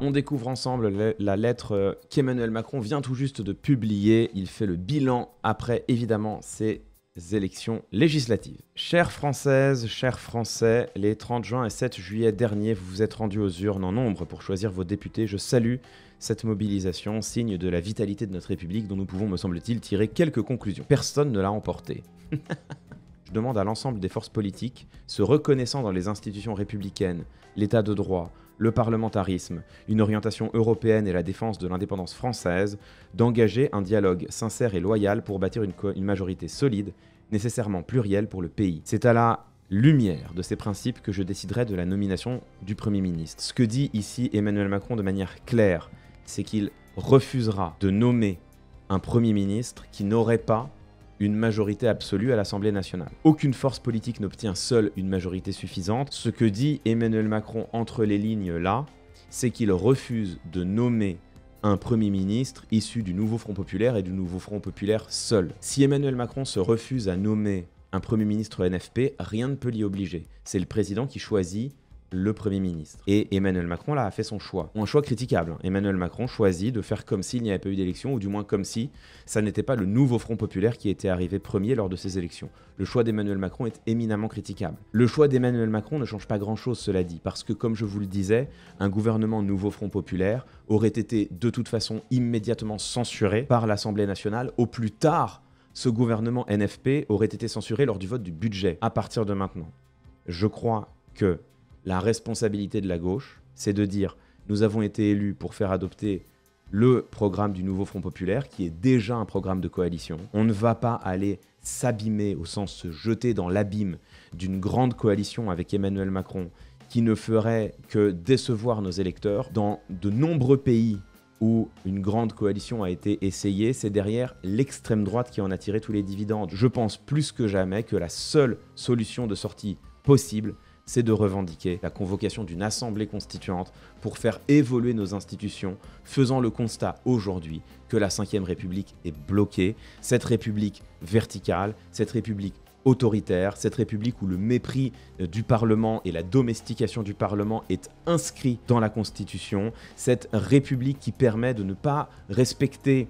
on découvre ensemble la lettre qu'Emmanuel Macron vient tout juste de publier. Il fait le bilan après, évidemment, ces élections législatives. Chères Françaises, chers Français, les 30 juin et 7 juillet dernier, vous vous êtes rendus aux urnes en nombre pour choisir vos députés. Je salue cette mobilisation, signe de la vitalité de notre République dont nous pouvons, me semble-t-il, tirer quelques conclusions. Personne ne l'a emporté. Je demande à l'ensemble des forces politiques, se reconnaissant dans les institutions républicaines, l'état de droit, le parlementarisme, une orientation européenne et la défense de l'indépendance française, d'engager un dialogue sincère et loyal pour bâtir une majorité solide, nécessairement plurielle pour le pays. C'est à la lumière de ces principes que je déciderai de la nomination du Premier ministre. Ce que dit ici Emmanuel Macron de manière claire, c'est qu'il refusera de nommer un Premier ministre qui n'aurait pas une majorité absolue à l'Assemblée nationale. Aucune force politique n'obtient seule une majorité suffisante. Ce que dit Emmanuel Macron entre les lignes là, c'est qu'il refuse de nommer un Premier ministre issu du nouveau Front Populaire et du nouveau Front Populaire seul. Si Emmanuel Macron se refuse à nommer un Premier ministre NFP, rien ne peut l'y obliger. C'est le président qui choisit le Premier ministre. Et Emmanuel Macron là a fait son choix. Un choix critiquable. Emmanuel Macron choisit de faire comme s'il n'y avait pas eu d'élection, ou du moins comme si ça n'était pas le nouveau Front Populaire qui était arrivé premier lors de ces élections. Le choix d'Emmanuel Macron est éminemment critiquable. Le choix d'Emmanuel Macron ne change pas grand-chose, cela dit, parce que comme je vous le disais, un gouvernement nouveau Front Populaire aurait été de toute façon immédiatement censuré par l'Assemblée nationale. Au plus tard, ce gouvernement NFP aurait été censuré lors du vote du budget. À partir de maintenant, je crois que la responsabilité de la gauche, c'est de dire « nous avons été élus pour faire adopter le programme du nouveau Front Populaire, qui est déjà un programme de coalition. On ne va pas aller s'abîmer, au sens se jeter dans l'abîme d'une grande coalition avec Emmanuel Macron, qui ne ferait que décevoir nos électeurs. Dans de nombreux pays où une grande coalition a été essayée, c'est derrière l'extrême droite qui en a tiré tous les dividendes. Je pense plus que jamais que la seule solution de sortie possible, c'est de revendiquer la convocation d'une assemblée constituante pour faire évoluer nos institutions, faisant le constat aujourd'hui que la Ve République est bloquée, cette République verticale, cette République autoritaire, cette République où le mépris du Parlement et la domestication du Parlement est inscrit dans la Constitution, cette République qui permet de ne pas respecter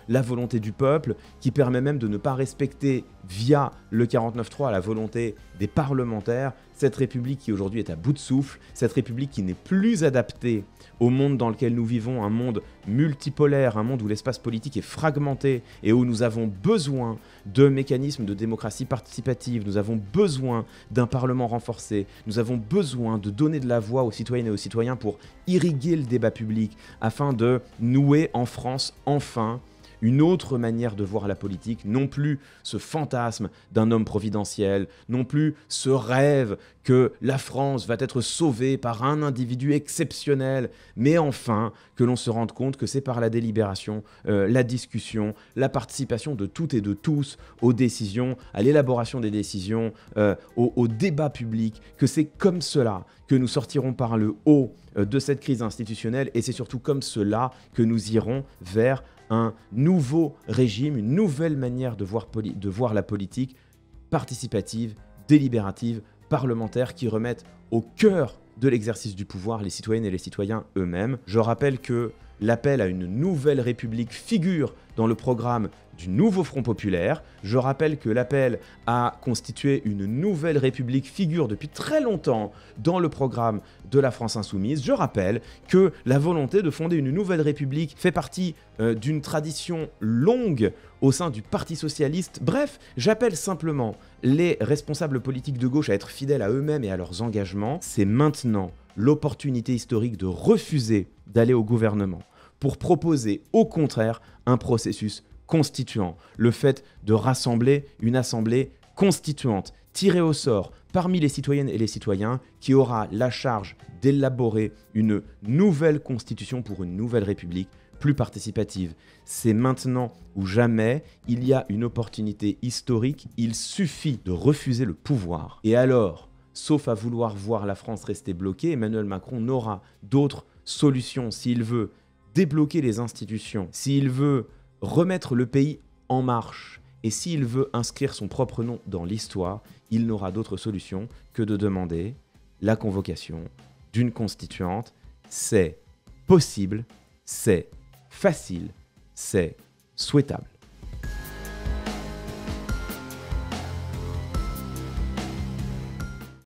la volonté du peuple, qui permet même de ne pas respecter via le 49.3 la volonté des parlementaires, cette République qui aujourd'hui est à bout de souffle, cette République qui n'est plus adaptée au monde dans lequel nous vivons, un monde multipolaire, un monde où l'espace politique est fragmenté et où nous avons besoin de mécanismes de démocratie participative, nous avons besoin d'un Parlement renforcé, nous avons besoin de donner de la voix aux citoyennes et aux citoyens pour irriguer le débat public afin de nouer en France enfin une autre manière de voir la politique, non plus ce fantasme d'un homme providentiel, non plus ce rêve que la France va être sauvée par un individu exceptionnel, mais enfin que l'on se rende compte que c'est par la délibération, la discussion, la participation de toutes et de tous aux décisions, à l'élaboration des décisions, au débat public, que c'est comme cela que nous sortirons par le haut de cette crise institutionnelle, et c'est surtout comme cela que nous irons vers un nouveau régime, une nouvelle manière de voir la politique participative, délibérative, parlementaire, qui remettent au cœur de l'exercice du pouvoir les citoyennes et les citoyens eux-mêmes. Je rappelle que l'appel à une nouvelle république figure dans le programme du nouveau Front Populaire. Je rappelle que l'appel à constituer une nouvelle république figure depuis très longtemps dans le programme de la France Insoumise. Je rappelle que la volonté de fonder une nouvelle république fait partie d'une tradition longue au sein du Parti Socialiste. Bref, j'appelle simplement les responsables politiques de gauche à être fidèles à eux-mêmes et à leurs engagements. C'est maintenant l'opportunité historique de refuser d'aller au gouvernement pour proposer au contraire un processus constituant, le fait de rassembler une assemblée constituante, tirée au sort parmi les citoyennes et les citoyens, qui aura la charge d'élaborer une nouvelle constitution pour une nouvelle république plus participative. C'est maintenant ou jamais, il y a une opportunité historique, il suffit de refuser le pouvoir. Et alors, sauf à vouloir voir la France rester bloquée, Emmanuel Macron n'aura d'autre solution s'il veut débloquer les institutions, s'il veut remettre le pays en marche et s'il veut inscrire son propre nom dans l'histoire, il n'aura d'autre solution que de demander la convocation d'une constituante. C'est possible, c'est facile, c'est souhaitable.